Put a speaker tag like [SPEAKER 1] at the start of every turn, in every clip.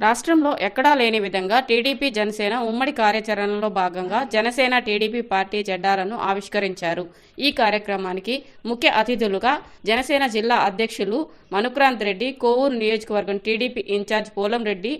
[SPEAKER 1] రాష్ట్రంలో ఎక్కడా లేని విధంగా టీడీపీ జనసేన ఉమ్మడి కార్యాచరణలో భాగంగా జనసేన టీడీపీ పార్టీ జెండాలను ఆవిష్కరించారు. ఈ కార్యక్రమానికి ముఖ్య అతిథులుగా జనసేన జిల్లా అధ్యక్షులు మనుక్రాంత్ రెడ్డి, కోవూరు నియోజకవర్గం టీడీపీ ఇన్ఛార్జ్ పోలంరెడ్డి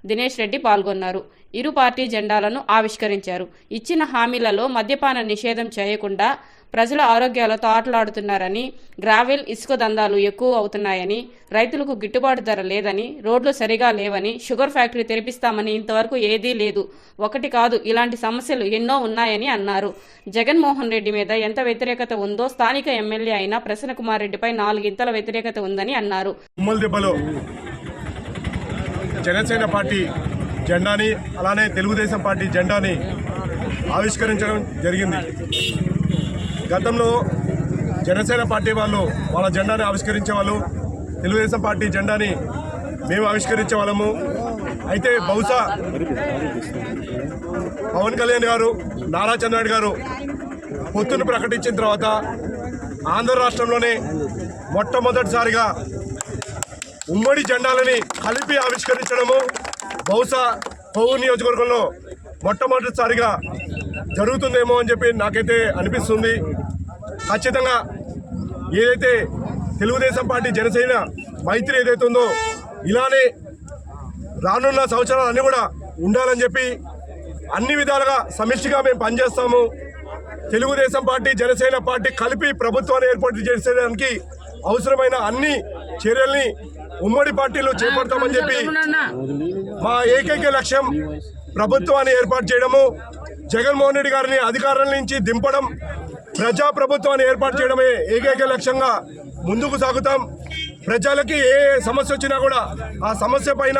[SPEAKER 1] దినేష్ రెడ్డి పాల్గొన్నారు. ఇరు పార్టీ జెండాలను ఆవిష్కరించారు. ఇచ్చిన హామీలలో మద్యపాన నిషేధం చేయకుండా ప్రజల ఆరోగ్యాలతో ఆటలాడుతున్నారని, గ్రావెల్, ఇసుక దందాలు ఎక్కువ అవుతున్నాయని, రైతులకు గిట్టుబాటు ధర లేదని, రోడ్లు సరిగా లేవని, షుగర్ ఫ్యాక్టరీ తెరిపిస్తామని ఇంతవరకు ఏదీ లేదు. ఒకటి కాదు, ఇలాంటి సమస్యలు ఎన్నో ఉన్నాయని అన్నారు. జగన్మోహన్ రెడ్డి మీద ఎంత వ్యతిరేకత ఉందో స్థానిక ఎమ్మెల్యే అయిన ప్రసన్నకుమార్ రెడ్డిపై 4 ఇంతల వ్యతిరేకత ఉందని అన్నారు.
[SPEAKER 2] జనసేన పార్టీ జెండాని అలానే తెలుగుదేశం పార్టీ జెండాని ఆవిష్కరించడం జరిగింది. గతంలో జనసేన పార్టీ వాళ్ళు వాళ్ళ జెండాని ఆవిష్కరించే వాళ్ళు, తెలుగుదేశం పార్టీ జెండాని మేము ఆవిష్కరించే వాళ్ళము. అయితే బహుశా పవన్ కళ్యాణ్ గారు, నారా చంద్రబాబు గారు పొత్తును ప్రకటించిన తర్వాత ఆంధ్ర రాష్ట్రంలోనే మొట్టమొదటిసారిగా ఉమ్మడి జెండాలని కలిపి ఆవిష్కరించడము బహుశా కోవూరు నియోజకవర్గంలో మొట్టమొదటిసారిగా జరుగుతుందేమో అని చెప్పి నాకైతే అనిపిస్తుంది. ఖచ్చితంగా ఏదైతే తెలుగుదేశం పార్టీ జనసేన మైత్రి ఏదైతే ఉందో ఇలానే రానున్న సంవత్సరాలు కూడా ఉండాలని చెప్పి అన్ని విధాలుగా సమిష్టిగా మేము పనిచేస్తాము. తెలుగుదేశం పార్టీ జనసేన పార్టీ కలిపి ప్రభుత్వాన్ని ఏర్పాటు చేసేదానికి అవసరమైన అన్ని చర్యల్ని ఉమ్మడి పార్టీలు చేపడతామని చెప్పి మా ఏకైక లక్ష్యం ప్రభుత్వాన్ని ఏర్పాటు చేయడము, జగన్మోహన్ రెడ్డి గారిని అధికారం నుంచి దింపడం, ప్రజాప్రభుత్వాన్ని ఏర్పాటు చేయడమే ఏకైక లక్ష్యంగా ముందుకు సాగుతాం. ప్రజలకి ఏ సమస్య వచ్చినా కూడా ఆ సమస్య పైన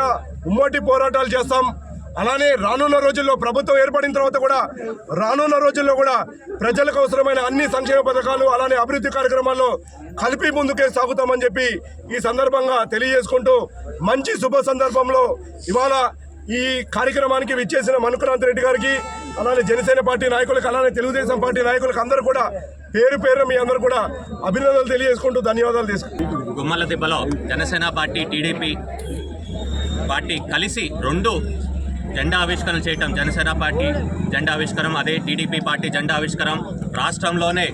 [SPEAKER 2] ఉమ్మడి పోరాటాలు చేస్తాం. అలానే రానున్న రోజుల్లో ప్రభుత్వం ఏర్పడిన తర్వాత కూడా రానున్న రోజుల్లో కూడా ప్రజలకు అవసరమైన అన్ని సంక్షేమ పథకాలు అలానే అభివృద్ధి కార్యక్రమాల్లో కలిపి ముందుకే సాగుతామని చెప్పి ఈ సందర్భంగా తెలియజేసుకుంటూ, మంచి శుభ సందర్భంలో ఇవాళ ఈ కార్యక్రమానికి విచ్చేసిన మనుక్రాంత్ రెడ్డి గారికి, అలానే జనసేన పార్టీ నాయకులకు, అలానే తెలుగుదేశం పార్టీ నాయకులకు అందరూ కూడా పేరు పేరు మీ అందరూ కూడా అభినందనలు తెలియజేసుకుంటూ ధన్యవాదాలు తీసుకుంటాం.
[SPEAKER 3] గుమ్మలదిబ్బలో జనసేన పార్టీ, టీడీపీ పార్టీ కలిసి 2 జెండా ఆవిష్కరణ చేయటం, జనసేన పార్టీ జెండా ఆవిష్కరణ, అదే టీడీపీ పార్టీ జెండా ఆవిష్కరణ రాష్ట్రంలోనే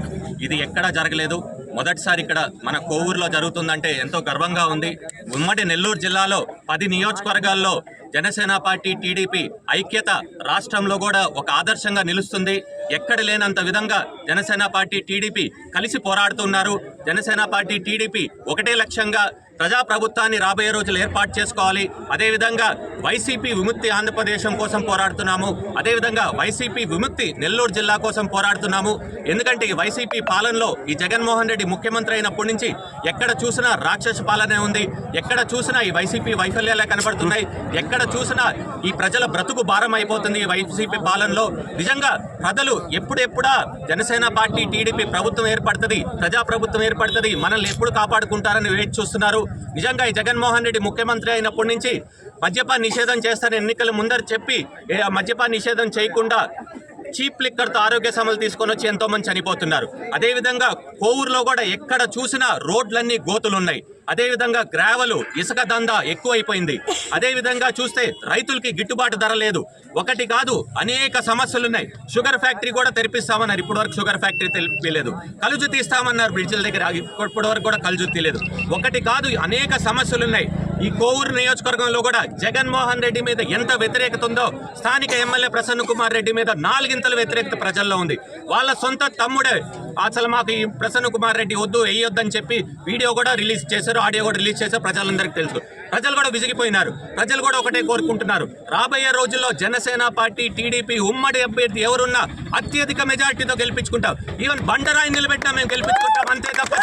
[SPEAKER 3] ఇది ఎక్కడా జరగలేదు. మొదటిసారి ఇక్కడ మన కోవూరులో జరుగుతుందంటే ఎంతో గర్వంగా ఉంది. ఉమ్మడి నెల్లూరు జిల్లాలో 10 నియోజకవర్గాల్లో జనసేన పార్టీ, టీడీపీ ఐక్యత రాష్ట్రంలో కూడా ఒక ఆదర్శంగా నిలుస్తుంది. ఎక్కడ లేనంత విధంగా జనసేన పార్టీ, టీడీపీ కలిసి పోరాడుతున్నారు. జనసేన పార్టీ, టీడీపీ ఒకటే లక్ష్యంగా ప్రజాప్రభుత్వాన్ని రాబోయే రోజులు ఏర్పాటు చేసుకోవాలి. అదేవిధంగా వైసీపీ విముక్తి ఆంధ్రప్రదేశం కోసం పోరాడుతున్నాము. అదేవిధంగా వైసీపీ విముక్తి నెల్లూరు జిల్లా కోసం పోరాడుతున్నాము. ఎందుకంటే ఈ వైసీపీ పాలనలో ఈ జగన్మోహన్ రెడ్డి ముఖ్యమంత్రి అయినప్పటి నుంచి ఎక్కడ చూసినా రాక్షస పాలనే ఉంది. ఎక్కడ చూసినా ఈ వైసీపీ వైఫల్యాలే కనబడుతున్నాయి. ఎక్కడ చూసినా ఈ ప్రజల బ్రతుకు భారం అయిపోతుంది ఈ వైసీపీ పాలనలో. నిజంగా ప్రజలు ఎప్పుడెప్పుడా జనసేన పార్టీ, టీడీపీ ప్రభుత్వం ఏర్పడుతుంది, ప్రజాప్రభుత్వం ఏర్పడుతుంది, మనల్ని ఎప్పుడు కాపాడుకుంటారని వేచి చూస్తున్నారు. నిజంగా ఈ జగన్మోహన్ రెడ్డి ముఖ్యమంత్రి అయినప్పటి నుంచి మద్యపాన నిషేధం చేస్తారని ఎన్నికల ముందర చెప్పి మద్యపాన నిషేధం చేయకుండా చీప్ లిక్కర్తో ఆరోగ్య సమస్యలు తీసుకొని వచ్చి ఎంతోమంది చనిపోతున్నారు. అదేవిధంగా కోవూరులో కూడా ఎక్కడ చూసినా రోడ్లన్నీ గోతులున్నాయి. అదేవిధంగా గ్రావెలు, ఇసుక దందా ఎక్కువైపోయింది. అదేవిధంగా చూస్తే రైతులకి గిట్టుబాటు ధర లేదు. ఒకటి కాదు, అనేక సమస్యలున్నాయి. షుగర్ ఫ్యాక్టరీ కూడా తెరిపిస్తామన్నారు, ఇప్పటివరకు షుగర్ ఫ్యాక్టరీ తెలియలేదు. కలుజు తీస్తామన్నారు, బ్రిడ్జిల దగ్గర ఇప్పటివరకు కూడా కలుజు తీయలేదు. ఒకటి కాదు, అనేక సమస్యలున్నాయి. ఈ కోవూరు నియోజకవర్గంలో కూడా జగన్మోహన్ రెడ్డి మీద ఎంత వ్యతిరేకత ఉందో స్థానిక ఎమ్మెల్యే ప్రసన్నకుమార్ రెడ్డి మీద 4 ఇంతల వ్యతిరేకత ప్రజల్లో ఉంది. వాళ్ళ సొంత తమ్ముడే అసలు మాకు ఈ ప్రసన్నకుమార్ రెడ్డి వద్దు, వేయొద్దని చెప్పి వీడియో కూడా రిలీజ్ చేశారు, ఆడియో కూడా రిలీజ్ చేశారు. ప్రజలందరికీ తెలుసు. ప్రజలు కూడా విసిగిపోయినారు. ప్రజలు కూడా ఒకటే కోరుకుంటున్నారు, రాబోయే రోజుల్లో జనసేన పార్టీ, టీడీపీ ఉమ్మడి అభ్యర్థి ఎవరున్నా అత్యధిక మెజార్టీతో గెలిపించుకుంటాం. ఈవెన్ బండరాయి నిలబెట్టినా మేము గెలిపించుకుంటాం. అంతే తప్ప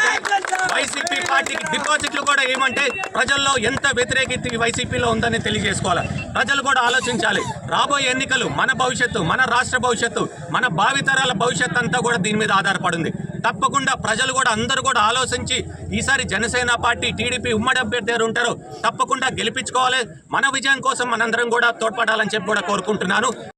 [SPEAKER 3] వైసీపీ పార్టీకి డిపాజిట్లు కూడా ఏమంటే ప్రజల్లో ఎంత వ్యతిరేకత వైసీపీలో ఉందని తెలియజేసుకోవాలి. ప్రజలు కూడా ఆలోచించాలి. రాబోయే ఎన్నికలు మన భవిష్యత్తు, మన రాష్ట్ర భవిష్యత్తు, మన భావితరాల భవిష్యత్తు అంతా కూడా దీని మీద ఆధారపడింది. తప్పకుండా ప్రజలు కూడా అందరూ కూడా ఆలోచించి ఈసారి జనసేన పార్టీ, టీడీపీ ఉమ్మడి అభ్యర్థి ఎవరు ఉంటారో తప్పకుండా గెలిపించుకోవాలి. మన విజయం కోసం మనందరం కూడా తోడ్పడాలని చెప్పి కూడా కోరుకుంటున్నాను.